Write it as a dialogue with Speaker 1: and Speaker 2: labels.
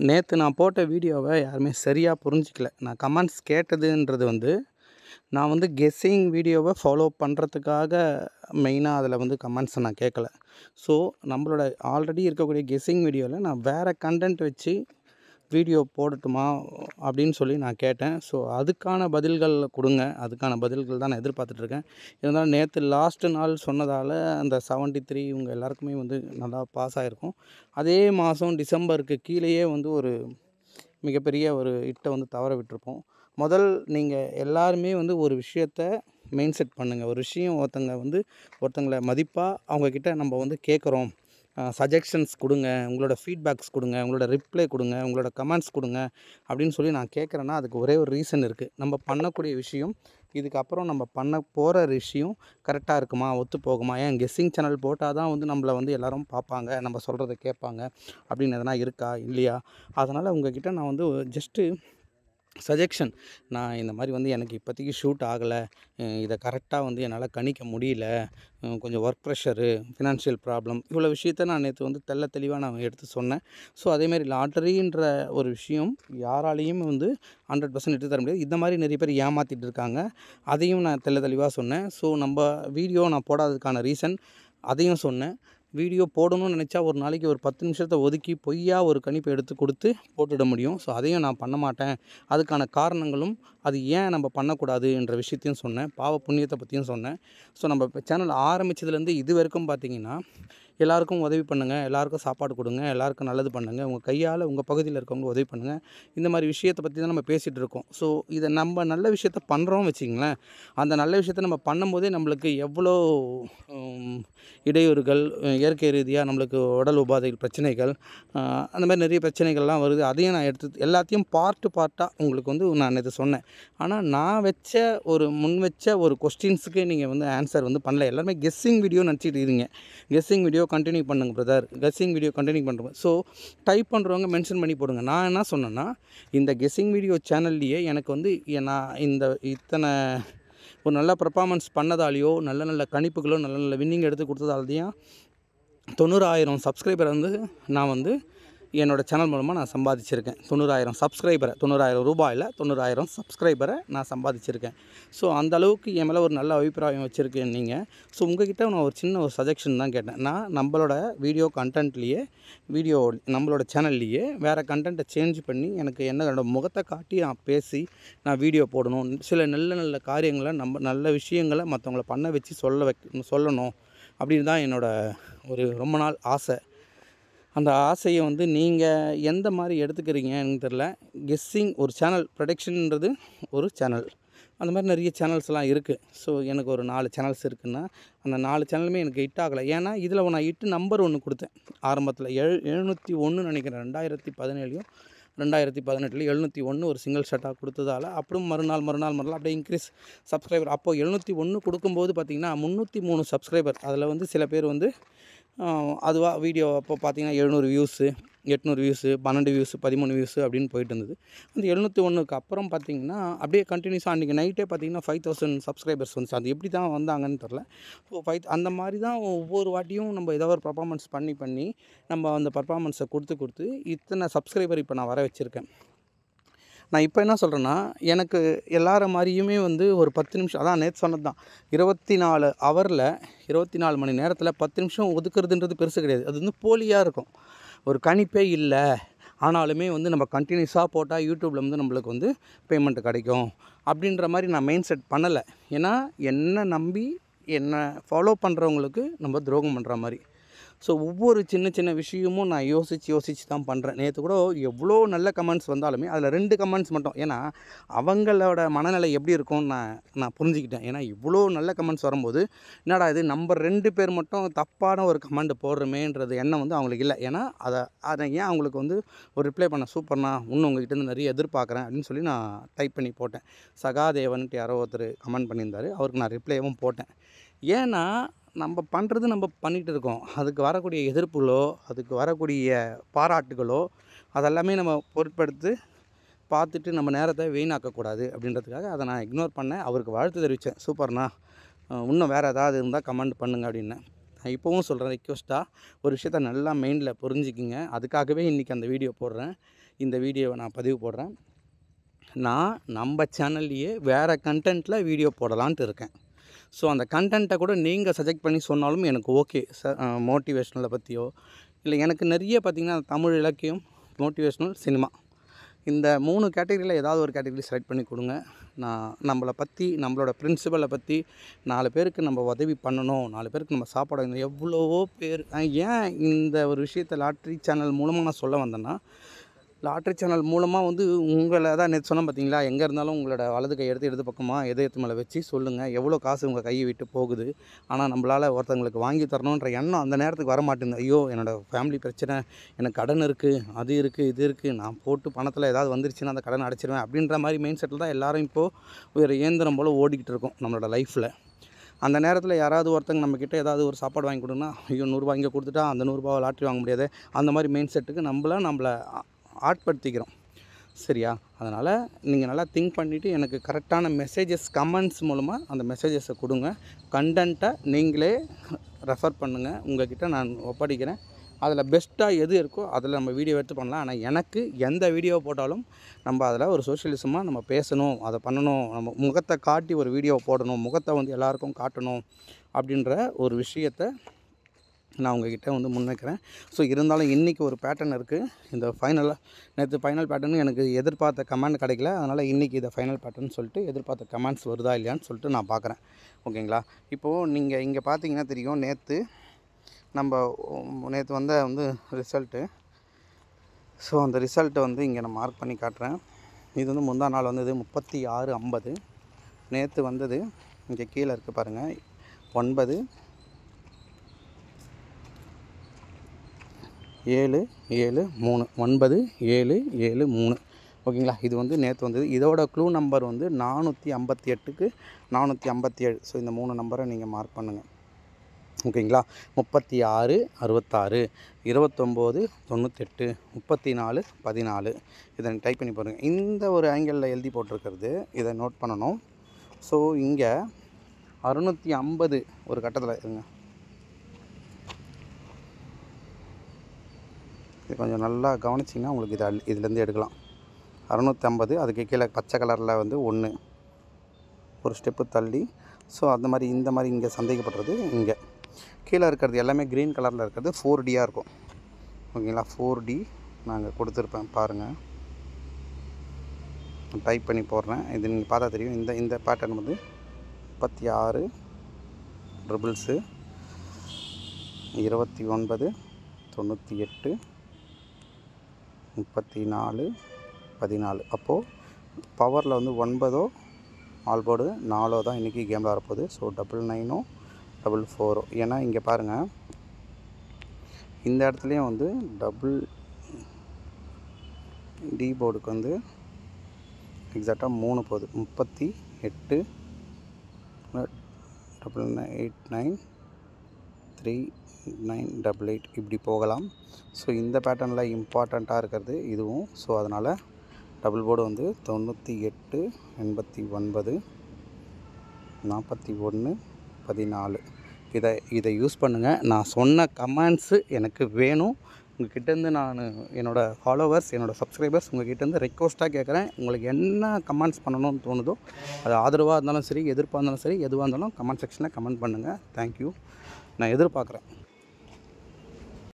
Speaker 1: நேற்று நான் போட்ட வீடியோவை யாருமே சரியாக புரிஞ்சிக்கல. நான் கமெண்ட்ஸ் கேட்டதுன்றது வந்து, நான் வந்து கெஸ்ஸிங் வீடியோவை ஃபாலோ பண்ணுறதுக்காக மெயினாக அதில் வந்து கமெண்ட்ஸை நான் கேட்கல. ஸோ நம்மளோட ஆல்ரெடி இருக்கக்கூடிய கெஸ்ஸிங் வீடியோவில் நான் வேறு கண்டென்ட் வச்சு வீடியோ போடட்டுமா அப்படின்னு சொல்லி நான் கேட்டேன். ஸோ அதுக்கான பதில்கள் கொடுங்க. அதுக்கான பதில்கள் தான் நான் எதிர்பார்த்துட்ருக்கேன். இருந்தாலும் நேற்று லாஸ்ட்டு நாள் சொன்னதால் அந்த 73 இவங்க எல்லாருக்குமே வந்து நல்லா பாஸ் ஆகிருக்கும். அதே மாதம் டிசம்பருக்கு கீழேயே வந்து ஒரு மிகப்பெரிய ஒரு ஹிட்டை வந்து தவற விட்டுருப்போம். நீங்கள் எல்லாருமே வந்து ஒரு விஷயத்த மெயின் செட் பண்ணுங்கள். ஒரு விஷயம் ஒருத்தங்களை மதிப்பாக அவங்கக்கிட்ட நம்ம வந்து கேட்குறோம். சஜெஷன்ஸ் கொடுங்க, உங்களோட ஃபீட்பேக்ஸ் கொடுங்க, உங்களோட ரிப்ளை கொடுங்க, உங்களோட கமெண்ட்ஸ் கொடுங்க அப்படின்னு சொல்லி நான் கேட்குறேன்னா, அதுக்கு ஒரே ஒரு ரீசன் இருக்குது. நம்ம பண்ணக்கூடிய விஷயம், இதுக்கப்புறம் நம்ம பண்ண போகிற விஷயம் கரெக்டாக இருக்குமா, ஒத்து போகுமா? ஏன் கெஸ்ஸிங் சேனல் போட்டால் தான் வந்து நம்மளை வந்து எல்லோரும் பார்ப்பாங்க, நம்ம சொல்கிறத கேட்பாங்க அப்படின்னு எதனா இருக்கா, இல்லையா? அதனால் உங்கள்கிட்ட நான் வந்து ஜஸ்ட்டு சஜெக்ஷன், நான் இந்த மாதிரி வந்து எனக்கு இப்போதைக்கு ஷூட் ஆகலை, இதை கரெக்டாக வந்து என்னால் கணிக்க முடியல, கொஞ்சம் ஒர்க் ப்ரெஷரு, ஃபினான்ஷியல் ப்ராப்ளம், இவ்வளோ விஷயத்த நான் நேற்று வந்து தெளிவாக நான் எடுத்து சொன்னேன். ஸோ அதேமாதிரி லாட்டரின்ற ஒரு விஷயம் யாராலையும் வந்து 100% எடுத்து தர முடியாது. இந்த மாதிரி நிறைய பேர் ஏமாற்றிட்டு இருக்காங்க. அதையும் நான் தெளிவாக சொன்னேன். ஸோ நம்ம வீடியோ நான் போடாததுக்கான ரீசன் அதையும் சொன்னேன். வீடியோ போடணும்னு நினச்சா ஒரு நாளைக்கு ஒரு 10 நிமிஷத்தை ஒதுக்கி பொய்யா ஒரு கணிப்பை எடுத்து கொடுத்து போட்டுட முடியும். ஸோ அதையும் நான் பண்ண மாட்டேன். அதுக்கான காரணங்களும் அது ஏன் நம்ம பண்ணக்கூடாதுன்ற விஷயத்தையும் சொன்னேன். பாவ புண்ணியத்தை பற்றியும் சொன்னேன். ஸோ நம்ம இப்போ சேனல் ஆரம்பித்ததுலேருந்து இது வரைக்கும் பார்த்திங்கன்னா, எல்லாருக்கும் உதவி பண்ணுங்கள், எல்லாருக்கும் சாப்பாடு கொடுங்க, எல்லாருக்கும் நல்லது பண்ணுங்கள், உங்கள் கையால் உங்கள் பகுதியில் இருக்கவங்க உதவி பண்ணுங்கள், இந்த மாதிரி விஷயத்தை பற்றி தான் நம்ம பேசிகிட்டு இருக்கோம். ஸோ இதை நம்ம நல்ல விஷயத்த பண்ணுறோம் வச்சிங்களேன், அந்த நல்ல விஷயத்த நம்ம பண்ணும்போதே நம்மளுக்கு எவ்வளோ இடையூறுகள், இயற்கை ரீதியாக நம்மளுக்கு உடல் உபாதைகள் பிரச்சனைகள், அந்த மாதிரி நிறைய பிரச்சனைகள்லாம் வருது. அதையும் நான் எல்லாத்தையும் பார்ட்டாக உங்களுக்கு வந்து நான் இதை சொன்னேன். ஆனால் நான் முன் வச்ச ஒரு கொஸ்டின்ஸுக்கு நீங்கள் வந்து ஆன்சர் வந்து பண்ணல. எல்லாருமே கெஸ்ஸிங் வீடியோ நினச்சிட்டு இருங்க. கெஸ்ஸிங் வீடியோ கண்டினியூ பண்ணுங்கள் பிரதர், கெஸ்ஸிங் வீடியோ கண்டினியூ பண்ணுறோம். ஸோ டைப் பண்ணுறவங்க மென்ஷன் பண்ணி போடுங்க. நான் என்ன சொன்னேன்னா, இந்த கெஸ்ஸிங் வீடியோ சேனல்லையே எனக்கு வந்து நான் இத்தனை ஒரு நல்ல பெர்ஃபார்மன்ஸ் பண்ணதாலேயோ, நல்ல கணிப்புகளோ, நல்ல வின்னிங் எடுத்து கொடுத்ததாலேயும் 90,000 சப்ஸ்கிரைபரை வந்து நான் வந்து என்னோடய சேனல் மூலமாக நான் சம்பாதிச்சிருக்கேன். 90,000 சப்ஸ்கிரைபரை, 90,000 ரூபாயில் 90,000 சப்ஸ்கிரைபரை நான் சம்பாதிச்சிருக்கேன். ஸோ அந்தளவுக்கு என் மேலே ஒரு நல்ல அபிப்பிராயம் வச்சுருக்கேன் நீங்கள். ஸோ உங்கள்கிட்ட நான் ஒரு சின்ன ஒரு சஜெக்ஷன் தான் கேட்டேன். நான் நம்மளோட நம்மளோட சேனல்லையே வேறு கண்டென்ட்டை சேஞ்ச் பண்ணி எனக்கு என்னோட முகத்தை காட்டி நான் பேசி நான் வீடியோ போடணும். சில நல்ல காரியங்களை நல்ல விஷயங்களை மற்றவங்கள பண்ண வச்சு சொல்லணும் அப்படின்னு தான் என்னோடய ஒரு ரொம்ப நாள் ஆசை. அந்த ஆசையை வந்து நீங்கள் எந்த மாதிரி எடுத்துக்கிறீங்கன்னு தெரில. கெஸ்ஸிங் ஒரு சேனல், ப்ரொடக்ஷன்ன்றது ஒரு சேனல், அந்த மாதிரி நிறைய சேனல்ஸ்லாம் இருக்குது. ஸோ எனக்கு ஒரு 4 சேனல்ஸ் இருக்குன்னா, அந்த 4 சேனலுமே எனக்கு ஹிட் ஆகலை. ஏன்னா இதில் நான் ஹிட்டு நம்பர் 1 கொடுத்தேன் ஆரம்பத்தில். 701 நினைக்கிறேன். 2017 2018 701 ஒரு சிங்கிள் ஷாட்டாக கொடுத்ததால் அப்புறம் மறுநாள் அப்படியே இன்க்ரீஸ் சப்ஸ்கிரைபர். அப்போது 701 கொடுக்கும்போது பார்த்திங்கன்னா 303 சப்ஸ்கிரைபர். அதில் வந்து சில பேர் வந்து அதுவாக வீடியோ அப்போ பார்த்திங்கன்னா 700 வியூஸு, 800 வியூஸு, 12 வியூஸு, 13 வியூஸு அப்படின்னு போயிட்டு இருந்தது. அந்த 701க்கு அப்புறம் பார்த்திங்கன்னா அப்படியே கண்டினியூஸாக அன்றைக்கி நைட்டே பார்த்திங்கன்னா 5000 சப்ஸ்கிரைபர்ஸ் வந்துச்சு. அது எப்படி தான் வந்தாங்கன்னு தெரில. ஸோ அந்த மாதிரி தான் ஒவ்வொரு வாட்டியும் நம்ம ஏதோ ஒரு பர்ஃபார்மன்ஸ் பண்ணி நம்ம அந்த பர்ஃபார்மன்ஸை கொடுத்து இத்தனை சப்ஸ்கிரைபர் இப்போ நான் வர வச்சுருக்கேன். நான் இப்போ என்ன சொல்கிறேன்னா, எனக்கு எல்லார மாதிரியுமே வந்து ஒரு 10 நிமிஷம், அதான் நேற்று சொன்னது தான், 24 மணி நேரத்தில் 10 நிமிஷம் ஒதுக்குறதுன்றது பெருசு கிடையாது. அது வந்து போலியாக இருக்கும். ஒரு கணிப்பே இல்லை, ஆனாலுமே வந்து நம்ம கண்டினியூஸாக போட்டால் யூடியூப்பில் வந்து நம்மளுக்கு வந்து பேமெண்ட் கிடைக்கும் அப்படின்ற மாதிரி நான் மெயின் செட் பண்ணலை. ஏன்னா என்னை நம்பி என்னை ஃபாலோ பண்ணுறவங்களுக்கு நம்ம துரோகம் பண்ணுற மாதிரி. ஸோ ஒவ்வொரு சின்ன விஷயமும் நான் யோசித்து தான் பண்ணுறேன். நேற்று கூட எவ்வளோ நல்ல கமெண்ட்ஸ் வந்தாலுமே அதில் 2 கமெண்ட்ஸ் மட்டும், ஏன்னா அவங்களோட மனநிலை எப்படி இருக்கும்னு நான் புரிஞ்சுக்கிட்டேன். ஏன்னா இவ்வளோ நல்ல கமெண்ட்ஸ் வரும்போது என்னடா இது நம்பர் 2 பேர் மட்டும் தப்பான ஒரு கமெண்ட் போடுறமேன்றது எண்ணம் வந்து அவங்களுக்கு இல்லை. ஏன்னா அதை ஏன் அவங்களுக்கு வந்து ஒரு ரிப்ளை பண்ண, சூப்பர்ண்ணா, இன்னும் உங்கள்கிட்ட நிறைய எதிர்பார்க்குறேன் அப்படின்னு சொல்லி நான் டைப் பண்ணி போட்டேன். சகாதேவன்ட்டு யாரோ ஒருத்தர் கமெண்ட் பண்ணியிருந்தார். அவருக்கு நான் ரிப்ளைவும் போட்டேன். ஏன்னா நம்ம பண்ணுறது நம்ம பண்ணிகிட்டு இருக்கோம். அதுக்கு வரக்கூடிய எதிர்ப்புகளோ, அதுக்கு வரக்கூடிய பாராட்டுகளோ அதெல்லாமே நம்ம பொருட்படுத்தி பார்த்துட்டு நம்ம நேரத்தை வீணாக்கக்கூடாது அப்படின்றதுக்காக அதை நான் இக்னோர் பண்ணேன். அவருக்கு வாழ்த்து தெரிவித்தேன். சூப்பர்ண்ணா, இன்னும் வேறு ஏதாவது இருந்தால் கமெண்ட் பண்ணுங்க அப்படின்னேன். நான் இப்போவும் சொல்கிறேன் ரிக்வெஸ்ட்டாக ஒரு விஷயத்த நல்லா மைண்டில் புரிஞ்சுக்கிங்க. அதுக்காகவே இன்றைக்கி அந்த வீடியோ போடுறேன். இந்த வீடியோவை நான் பதிவு போடுறேன். நான் நம்ம சேனல்லையே வேறு கண்டென்ட்டில் வீடியோ போடலான்ட்டு இருக்கேன். ஸோ அந்த கண்டென்ட்டை கூட நீங்கள் சஜெக்ட் பண்ணி சொன்னாலும் எனக்கு ஓகே. மோட்டிவேஷ்னலை பற்றியோ இல்லை எனக்கு நிறைய பார்த்திங்கன்னா தமிழ் இலக்கியம், மோட்டிவேஷ்னல், சினிமா இந்த 3 கேட்டகரியில் ஏதாவது ஒரு கேட்டகரி செலக்ட் பண்ணி கொடுங்க. நான் நம்மளை பற்றி, நம்மளோட பிரின்சிபலை பற்றி 4 பேருக்கு நம்ம உதவி பண்ணணும், 4 பேருக்கு நம்ம சாப்பாடு வைக்கணும். எவ்வளவோ பேர் ஏன் இந்த ஒரு விஷயத்தை லாட்ரி சேனல் மூலமாக நான் சொல்ல வந்தேன்னா, லாட்ரி சேனல் மூலமாக வந்து உங்களை தான் நேற்று சொன்னேன் பார்த்தீங்களா, எங்கே இருந்தாலும் உங்களோட வலது கை எடுத்து இடது பக்கமாக இதயத்து மேலே வச்சு சொல்லுங்கள் எவ்வளோ காசு உங்கள் கையை விட்டு போகுது. ஆனால் நம்மளால் ஒருத்தவங்களுக்கு வாங்கி தரணுன்ற எண்ணம் அந்த நேரத்துக்கு வர மாட்டேங்குது. ஐயோ என்னோடய ஃபேமிலி பிரச்சனை, எனக்கு கடன் இருக்குது, அது இருக்குது, இது இருக்குது, நான் போட்டு பணத்தில் ஏதாவது வந்துருச்சுன்னா அந்த கடன் அடைச்சிடுவேன் அப்படின்ற மாதிரி மைண்ட் செட்டில் தான் எல்லோரும் இப்போது ஒரு இயந்திரம் போல் ஓடிக்கிட்டு இருக்கோம் நம்மளோட லைஃப்பில். அந்த நேரத்தில் யாராவது ஒருத்தங்க நம்மக்கிட்ட ஏதாவது ஒரு சாப்பாடு வாங்கி கொடுன்னா, ஐயோ 100 இங்கே கொடுத்துட்டா அந்த 100 லாட்ரி வாங்க முடியாது, அந்த மாதிரி மைண்ட் செட்டுக்கு நம்மளை ஆட்படுத்திக்கிறோம். சரியா? அதனால் நீங்கள் நல்லா திங்க் பண்ணிவிட்டு எனக்கு கரெக்டான மெசேஜஸ் கமெண்ட்ஸ் மூலமாக அந்த மெசேஜஸை கொடுங்க. கண்டென்ட்டை நீங்களே ரெஃபர் பண்ணுங்கள். உங்கள்கிட்ட நான் ஒப்படைக்கிறேன். அதில் பெஸ்ட்டாக எது இருக்கோ அதில் நம்ம வீடியோ எடுத்து பண்ணலாம். ஆனால் எனக்கு எந்த வீடியோ போட்டாலும் நம்ம அதில் ஒரு சோஷியலிசமாக நம்ம பேசணும், அதை பண்ணணும், நம்ம முகத்தை காட்டி ஒரு வீடியோ போடணும், முகத்தை வந்து எல்லாருக்கும் காட்டணும் அப்படின்ற ஒரு விஷயத்தை நான் உங்கள்கிட்ட வந்து முன்வைக்கிறேன். ஸோ இருந்தாலும் இன்றைக்கி ஒரு பேட்டர்ன் இருக்குது. இந்த நேற்று ஃபைனல் பேட்டர்னு எனக்கு எதிர்பார்த்த கமெண்ட் கிடைக்கல. அதனால் இன்றைக்கி இதை ஃபைனல் பேட்டர்ன் சொல்லிட்டு எதிர்பார்த்த கமெண்ட்ஸ் வருதா இல்லையான்னு சொல்லிட்டு நான் பார்க்குறேன். ஓகேங்களா? இப்போது நீங்கள் இங்கே பார்த்தீங்கன்னா தெரியும், நேற்று வந்து ரிசல்ட்டு. ஸோ அந்த ரிசல்ட்டை வந்து இங்கே நான் மார்க் பண்ணி காட்டுறேன். இது வந்து முந்தா நாள் வந்தது 3650. நேற்று வந்தது இங்கே கீழே இருக்குது பாருங்கள், 9773 9773. ஓகேங்களா? இது வந்து நேற்று வந்தது. இதோட க்ளூ நம்பர் வந்து 458க்கு 457. ஸோ இந்த 3 நம்பரை நீங்கள் மார்க் பண்ணுங்கள். ஓகேங்களா? 36 66 29 98 34 14. இதை டைப் பண்ணி பாருங்கள். இந்த ஒரு ஆங்கிளில் எழுதி போட்டிருக்கிறது இதை நோட் பண்ணணும். ஸோ இங்கே 650 ஒரு கட்டத்தில் இருங்க. இது கொஞ்சம் நல்லா கவனிச்சிங்கன்னா உங்களுக்கு இதுலேருந்து எடுக்கலாம். 650, அதுக்கு கீழே பச்சை கலரில் வந்து 1 ஒரு ஸ்டெப்பு தள்ளி. ஸோ அந்த மாதிரி இந்த மாதிரி இங்கே சந்தேகப்படுறது இங்கே கீழே இருக்கிறது எல்லாமே க்ரீன் கலரில் இருக்கிறது 4Dயாக இருக்கும். ஓகேங்களா? 4D நாங்கள் கொடுத்துருப்பேன் பாருங்கள், டைப் பண்ணி போடுறேன். இது நீங்கள் பார்த்தா தெரியும். இந்த பேட்டர்ன் வந்து 36 ட்ரிபிள்ஸு 29 98 34 14. அப்போது பவரில் வந்து 9 ஆல் போர்டு 4 தான் இன்றைக்கி கேமில் வரப்போகுது. ஸோ 99 44. ஏன்னா இங்கே பாருங்கள், இந்த இடத்துலையும் வந்து டபுள் டி போர்டுக்கு வந்து எக்ஸாக்டாக 3 போகுது. 38 89 3988 இப்படி போகலாம். ஸோ இந்த பேட்டர்னில் இம்பார்ட்டண்ட்டாக இருக்கிறது இதுவும். ஸோ அதனால் டபுள் போர்டு வந்து 98 89 41 14. இதை யூஸ் பண்ணுங்கள். நான் சொன்ன கமெண்ட்ஸு எனக்கு வேணும். உங்கள்கிட்டேருந்து நான் என்னோடய ஃபாலோவர்ஸ், என்னோடய சப்ஸ்கிரைபர்ஸ் உங்கள்கிட்டேருந்து ரெக்வஸ்ட்டாக கேட்குறேன். உங்களுக்கு என்ன கமெண்ட்ஸ் பண்ணணும்னு தோணுதோ, அது ஆதரவாக இருந்தாலும் சரி, எதிர்ப்பாக இருந்தாலும் சரி, எதுவாக இருந்தாலும் கமெண்ட் செக்ஷனில் கமெண்ட் பண்ணுங்கள். தேங்க்யூ. நான் எதிர்பார்க்குறேன்.